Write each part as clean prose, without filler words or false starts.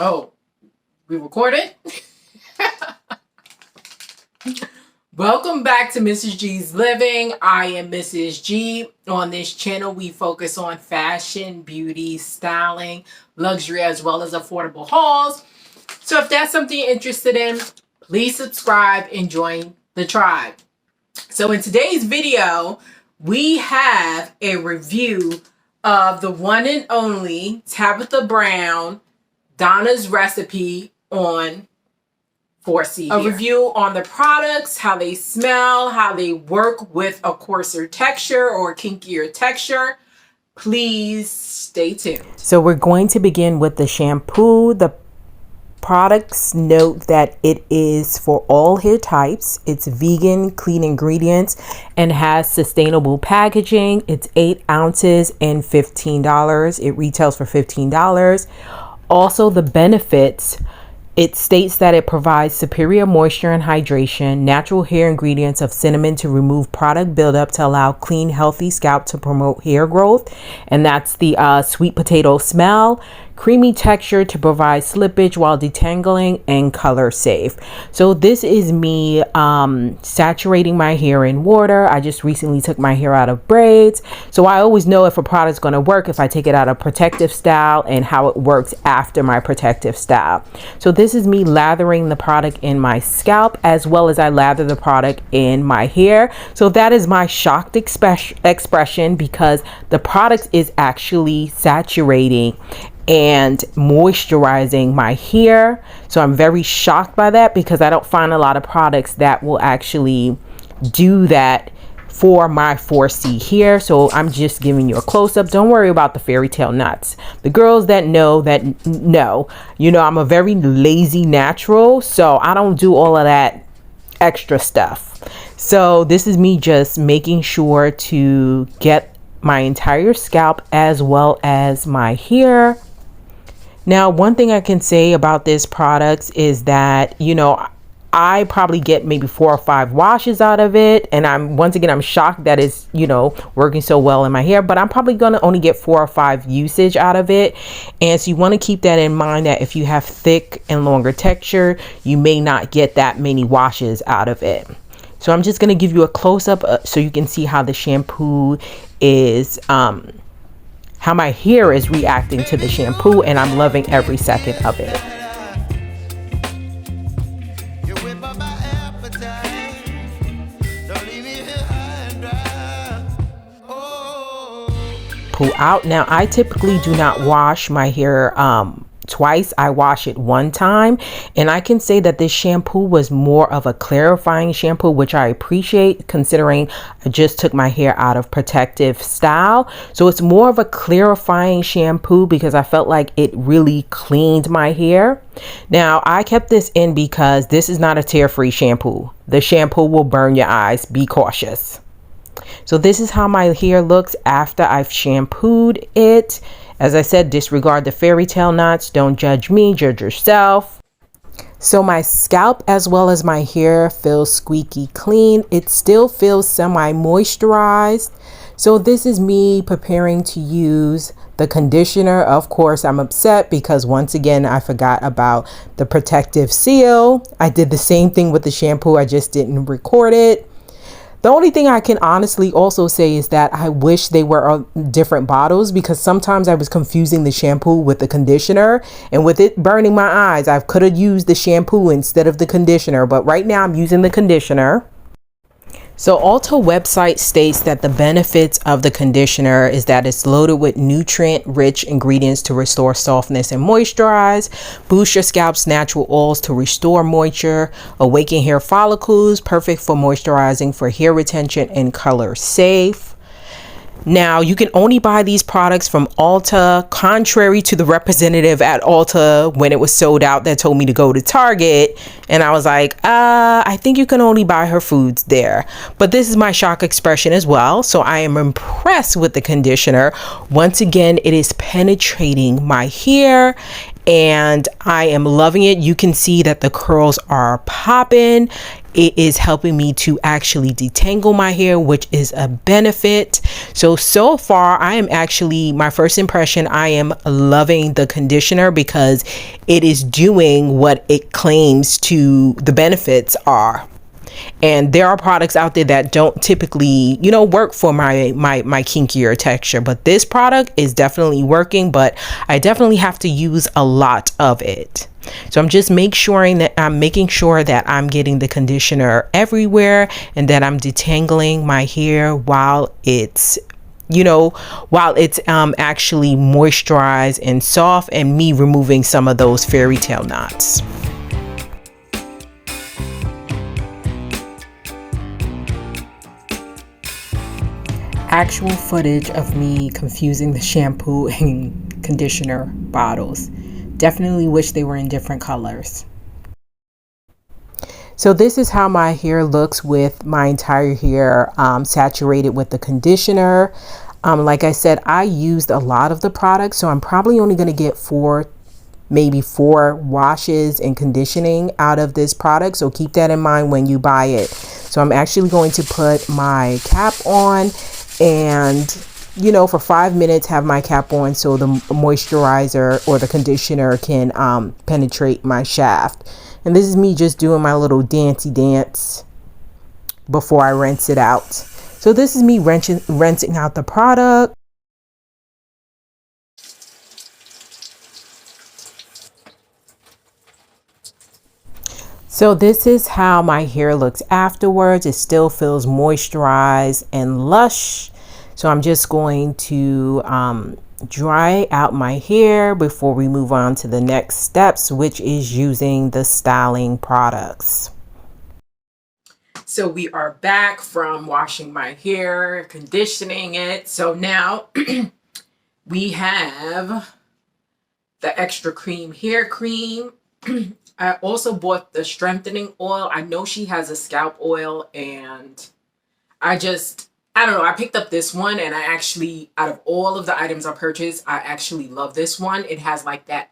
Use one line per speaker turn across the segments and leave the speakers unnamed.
Oh, we recorded? Welcome back to Mrs. G's Living. I am Mrs. G. On this channel, we focus on fashion, beauty, styling, luxury, as well as affordable hauls. So if that's something you're interested in, please subscribe and join the tribe. So in today's video, we have a review of the one and only Tabitha Brown Donna's recipe on 4C. A review on the products, how they smell, how they work with a coarser texture or kinkier texture. Please stay tuned.
So we're going to begin with the shampoo. The products note that it is for all hair types. It's vegan, clean ingredients, and has sustainable packaging. It's 8 ounces and $15. It retails for $15. Also, the benefits, it states that it provides superior moisture and hydration, natural hair ingredients of cinnamon to remove product buildup to allow clean, healthy scalp to promote hair growth. And that's the sweet potato smell. Creamy texture to provide slippage while detangling, and color safe. So this is me saturating my hair in water. I just recently took my hair out of braids, so I always know if a product's going to work if I take it out of protective style and how it works after my protective style. So this is me lathering the product in my scalp as well as I lather the product in my hair. So that is my shocked expression because the product is actually saturating and moisturizing my hair. So I'm very shocked by that because I don't find a lot of products that will actually do that for my 4C hair. So I'm just giving you a close-up. Don't worry about the fairy tale nuts. The girls that know, you know, I'm a very lazy natural, so I don't do all of that extra stuff. So this is me just making sure to get my entire scalp as well as my hair. Now, one thing I can say about this product is that, you know, I probably get maybe 4 or 5 washes out of it. And I'm shocked that it's, you know, working so well in my hair, but I'm probably going to only get 4 or 5 usage out of it. And so you want to keep that in mind that if you have thick and longer texture, you may not get that many washes out of it. So I'm just going to give you a close-up so you can see how the shampoo is, how my hair is reacting to the shampoo, and I'm loving every second of it. Pull out. Now, I typically do not wash my hair twice. I wash it one time, and I can say that this shampoo was more of a clarifying shampoo, which I appreciate considering I just took my hair out of protective style. So it's more of a clarifying shampoo because I felt like it really cleaned my hair. Now, I kept this in because this is not a tear-free shampoo. The shampoo will burn your eyes. Be cautious. So this is how my hair looks after I've shampooed it. As I said, disregard the fairy tale knots. Don't judge me, judge yourself. So my scalp as well as my hair feels squeaky clean. It still feels semi-moisturized. So this is me preparing to use the conditioner. Of course, I'm upset because once again, I forgot about the protective seal. I did the same thing with the shampoo. I just didn't record it. The only thing I can honestly also say is that I wish they were different bottles because sometimes I was confusing the shampoo with the conditioner, and with it burning my eyes, I could have used the shampoo instead of the conditioner, but right now I'm using the conditioner. So ULTA website states that the benefits of the conditioner is that it's loaded with nutrient-rich ingredients to restore softness and moisturize, boost your scalp's natural oils to restore moisture, awaken hair follicles, perfect for moisturizing for hair retention, and color safe. Now, you can only buy these products from ULTA, contrary to the representative at ULTA when it was sold out that told me to go to Target. And I was like, I think you can only buy her foods there. But this is my shock expression as well. So I am impressed with the conditioner. Once again, it is penetrating my hair and I am loving it. You can see that the curls are popping. It is helping me to actually detangle my hair, which is a benefit. So far, I am actually, my first impression, I am loving the conditioner because it is doing what it claims to, the benefits are. And there are products out there that don't typically, you know, work for my kinkier texture, but this product is definitely working, but I definitely have to use a lot of it. So I'm just making sure that I'm getting the conditioner everywhere and that I'm detangling my hair while it's actually moisturized and soft, and me removing some of those fairy tale knots. Actual footage of me confusing the shampoo and conditioner bottles. Definitely wish they were in different colors. So this is how my hair looks with my entire hair saturated with the conditioner. Like I said, I used a lot of the product, so I'm probably only going to get maybe four washes and conditioning out of this product. So keep that in mind when you buy it. So I'm actually going to put my cap on and, you know, for 5 minutes have my cap on so the moisturizer or the conditioner can penetrate my shaft. And this is me just doing my little dancey dance before I rinse it out. So this is me rinsing out the product. So this is how my hair looks afterwards. It still feels moisturized and lush. So I'm just going to dry out my hair before we move on to the next steps, which is using the styling products.
So we are back from washing my hair, conditioning it. So now we have the Extra Cream hair cream. I also bought the strengthening oil. I know she has a scalp oil, and I don't know. I picked up this one, and I actually, out of all of the items I purchased, I actually love this one. It has like that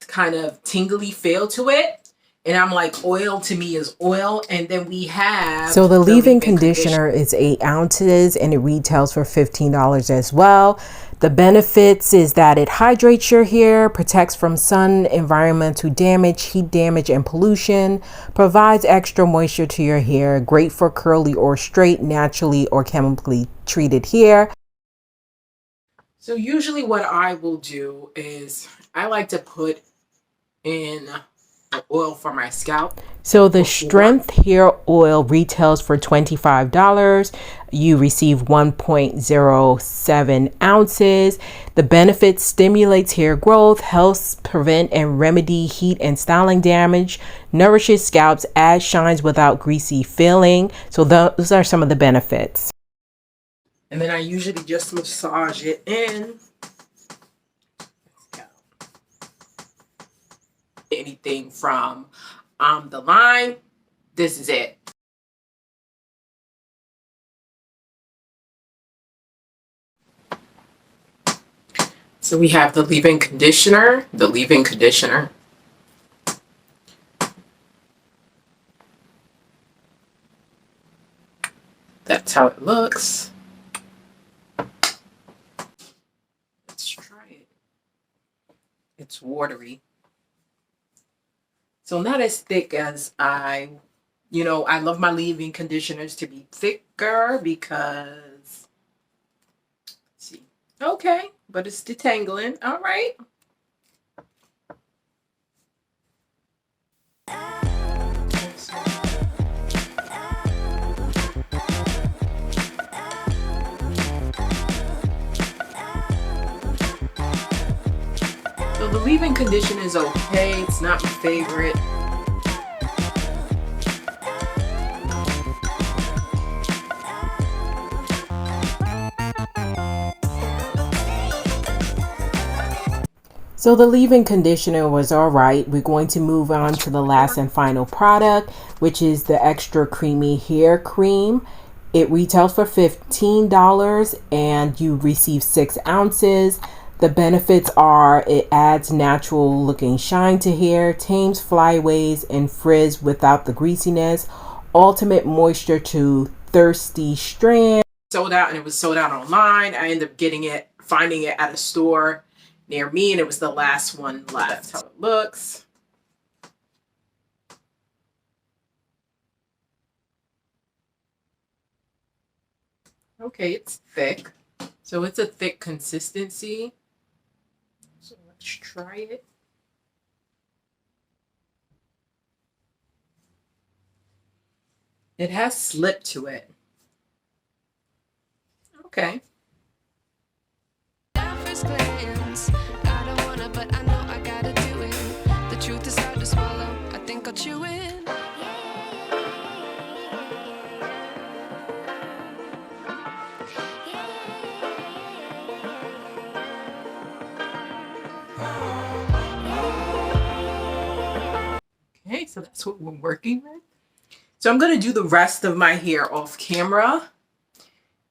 kind of tingly feel to it. And I'm like, oil to me is oil. And then we have...
So the leave-in conditioner is 8 ounces and it retails for $15 as well. The benefits is that it hydrates your hair, protects from sun, environmental damage, heat damage, and pollution, provides extra moisture to your hair, great for curly or straight, naturally or chemically treated hair.
So usually what I will do is I like to put in the oil for my scalp.
So the strength hair oil retails for $25. You receive 1.07 ounces. The benefits: stimulates hair growth, helps prevent and remedy heat and styling damage, nourishes scalps, adds shines without greasy feeling. So those are some of the benefits.
And then I usually just massage it in. Anything from the line, this is it. So we have the leave-in conditioner, That's how it looks. Let's try it. It's watery. So not as thick as I love my leave-in conditioners to be thicker because, let's see, okay, but it's detangling, all right. So the leave-in conditioner is okay. It's not my favorite.
So the leave-in conditioner was all right. We're going to move on to the last and final product, which is the Extra Creamy Hair Cream. It retails for $15 and you receive 6 ounces. The benefits are it adds natural looking shine to hair, tames flyaways and frizz without the greasiness, ultimate moisture to thirsty strands.
Sold out, and it was sold out online. I ended up finding it at a store near me, and it was the last one left. That's how it looks. Okay, it's thick. So it's a thick consistency. So let's try it. It has slip to it. Okay. Okay, so that's what we're working with. So I'm going to do the rest of my hair off camera.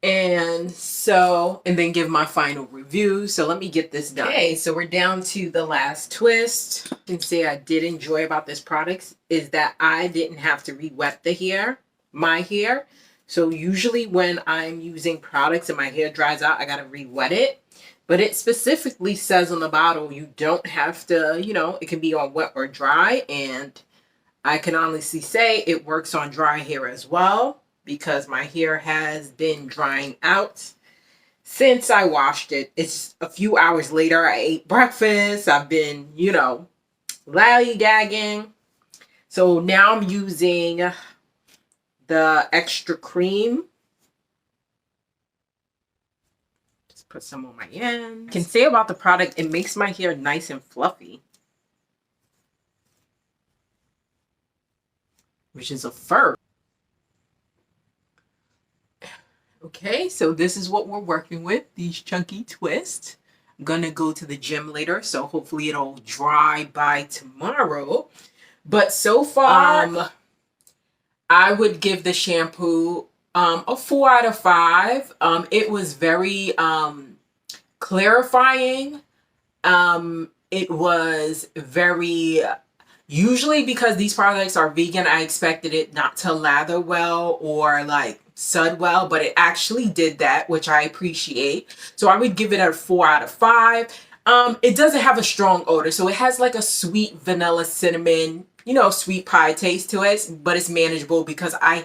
And then give my final review. So let me get this done. Okay, so we're down to the last twist. I can say I did enjoy about this product is that I didn't have to re-wet my hair. So usually when I'm using products and my hair dries out, I got to re-wet it. But it specifically says on the bottle, you don't have to, it can be on wet or dry. And I can honestly say it works on dry hair as well, because my hair has been drying out since I washed it. It's a few hours later. I ate breakfast. I've been, lollygagging. So now I'm using the Extra Cream. Just put some on my ends. I can say about the product, it makes my hair nice and fluffy, which is a first. Okay, so this is what we're working with, these chunky twists. I'm gonna go to the gym later, so hopefully it'll dry by tomorrow. But so far, I would give the shampoo a 4 out of 5. It was very clarifying. It was very... Usually because these products are vegan, I expected it not to lather well or like sud well, but it actually did that, which I appreciate. So I would give it a 4 out of 5. It doesn't have a strong odor, so it has like a sweet vanilla cinnamon, sweet pie taste to it, but it's manageable because I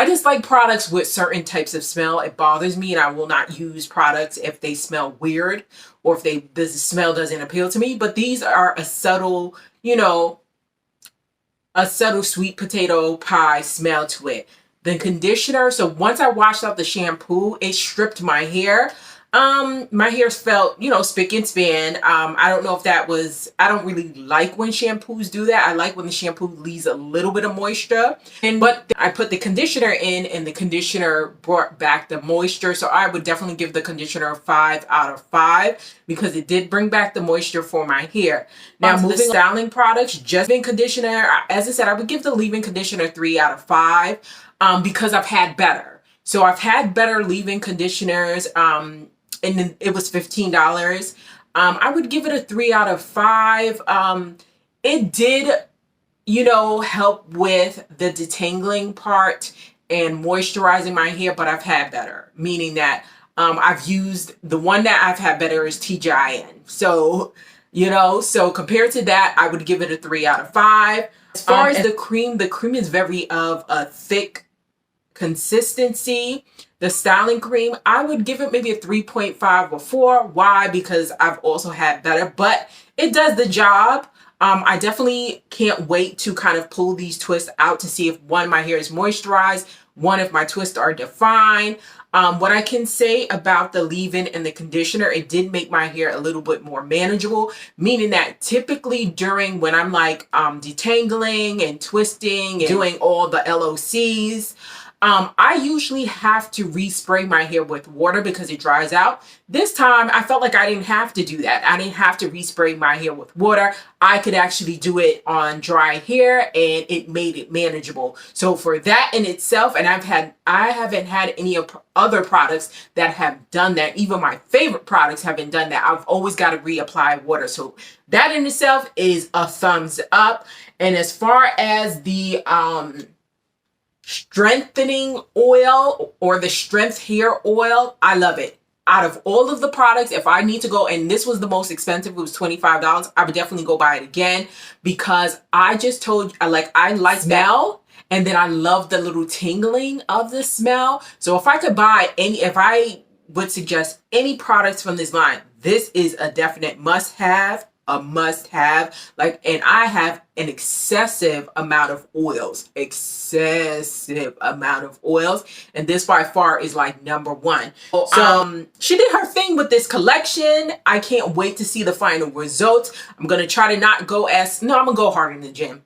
just like products with certain types of smell. It bothers me, and I will not use products if they smell weird or if the smell doesn't appeal to me. But these are a subtle, a subtle sweet potato pie smell to it. The conditioner, so once I washed out the shampoo, it stripped my hair. My hair felt, spick and span. I don't know if that was, I don't really like when shampoos do that. I like when the shampoo leaves a little bit of moisture. But I put the conditioner in, and the conditioner brought back the moisture. So I would definitely give the conditioner a 5 out of 5 because it did bring back the moisture for my hair. Now moving on to styling products, just leave-in conditioner. As I said, I would give the leave-in conditioner 3 out of 5 because I've had better. So I've had better leave-in conditioners. And it was $15. I would give it a 3 out of 5. It did, help with the detangling part and moisturizing my hair, but I've had better, meaning that I've used the one that I've had better is TGIN. So, so compared to that, I would give it a 3 out of 5. As far as the cream is very of a thick consistency. The styling cream, I would give it maybe a 3.5 or 4. Why? Because I've also had better, but it does the job. I definitely can't wait to kind of pull these twists out to see if one, my hair is moisturized, one, if my twists are defined. What I can say about the leave-in and the conditioner, it did make my hair a little bit more manageable, meaning that typically during when I'm like detangling and twisting and doing all the LOCs, I usually have to respray my hair with water because it dries out. This time I felt like I didn't have to do that. I didn't have to respray my hair with water. I could actually do it on dry hair, and it made it manageable. So for that in itself, and I haven't had any other products that have done that. Even my favorite products haven't done that. I've always got to reapply water. So that in itself is a thumbs up. And as far as the strengthening oil or the strength hair oil, I love it. Out of all of the products, if I need to go, and this was the most expensive, it was $25, I would definitely go buy it again, because I just told you, I like smell, and then I love the little tingling of the smell. So if I could buy if I would suggest any products from this line, this is a definite must-have. A must-have. And I have an excessive amount of oils, and this by far is like number one. So she did her thing with this collection. I can't wait to see the final results. I'm gonna try to not go I'm gonna go hard in the gym.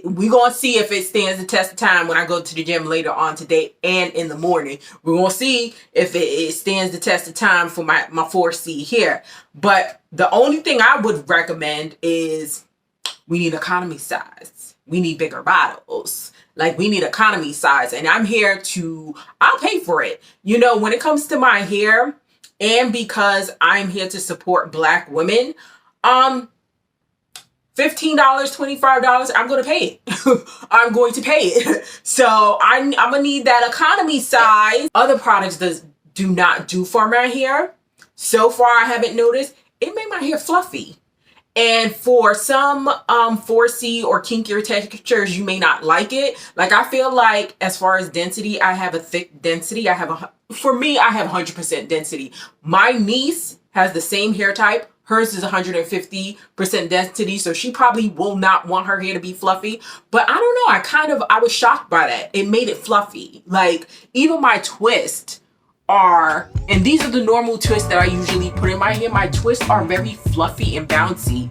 We're gonna see if it stands the test of time when I go to the gym later on today and in the morning. We're gonna see if it stands the test of time for my 4C here. But the only thing I would recommend is we need economy size. We need bigger bottles. We need economy size, and I'll pay for it. When it comes to my hair, and because I'm here to support Black women, $15, $25, I'm going to pay it. I'm going to pay it. So I'm going to need that economy size. Other products do not do for my hair. So far, I haven't noticed. It made my hair fluffy. And for some 4C or kinkier textures, you may not like it. I feel like as far as density, I have a thick density. For me, I have 100% density. My niece has the same hair type. Hers is 150% density, so she probably will not want her hair to be fluffy. But I don't know, I was shocked by that. It made it fluffy. Even my twists and these are the normal twists that I usually put in my hair. My twists are very fluffy and bouncy.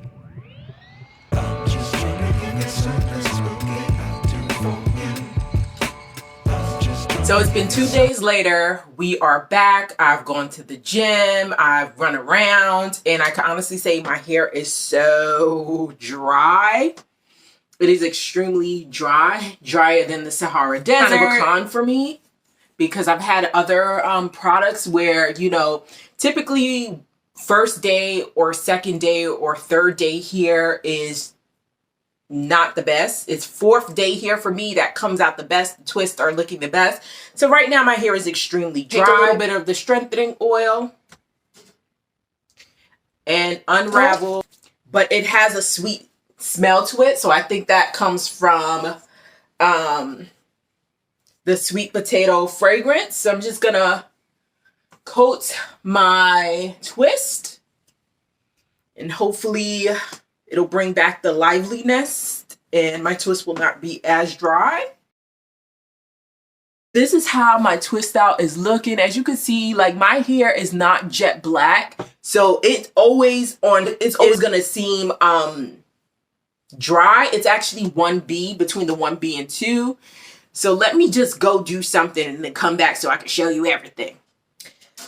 So it's been 2 days later. We are back. I've gone to the gym. I've run around, and I can honestly say my hair is so dry. It is extremely dry, drier than the Sahara Desert. Kind of a con for me, because I've had other products where, typically first day or second day or third day here is not the best. It's fourth day here for me that comes out the best. The twists are looking the best. So right now my hair is extremely dry. Take a little bit of the strengthening oil and unravel, but it has a sweet smell to it. So I think that comes from the sweet potato fragrance. So I'm just gonna coat my twist, and hopefully it'll bring back the liveliness, and my twist will not be as dry. This is how my twist out is looking. As you can see, my hair is not jet black, so it's always gonna seem dry. It's actually 1B, between the 1B and 2. So let me just go do something and then come back so I can show you everything.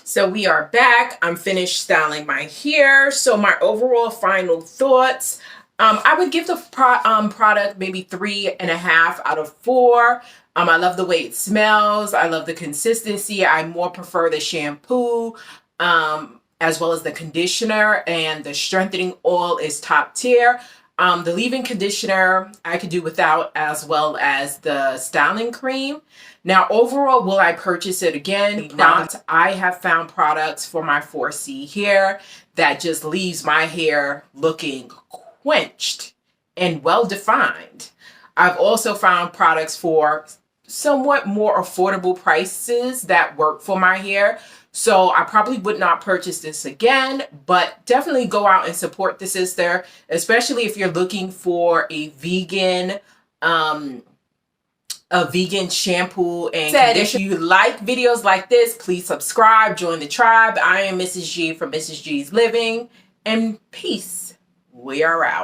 So we are back. I'm finished styling my hair. So my overall final thoughts, I would give the product maybe 3.5 out of 4. I love the way it smells. I love the consistency. I more prefer the shampoo as well as the conditioner, and the strengthening oil is top tier. The leave-in conditioner I could do without, as well as the styling cream. Now, overall, will I purchase it again? Not. I have found products for my 4C hair that just leaves my hair looking quenched and well-defined. I've also found products for somewhat more affordable prices that work for my hair. So I probably would not purchase this again, but definitely go out and support the sister, especially if you're looking for a vegan shampoo and conditioner. If you like videos like this, please subscribe, join the tribe. I am Mrs. G from Mrs. G's Living, and peace. We are out.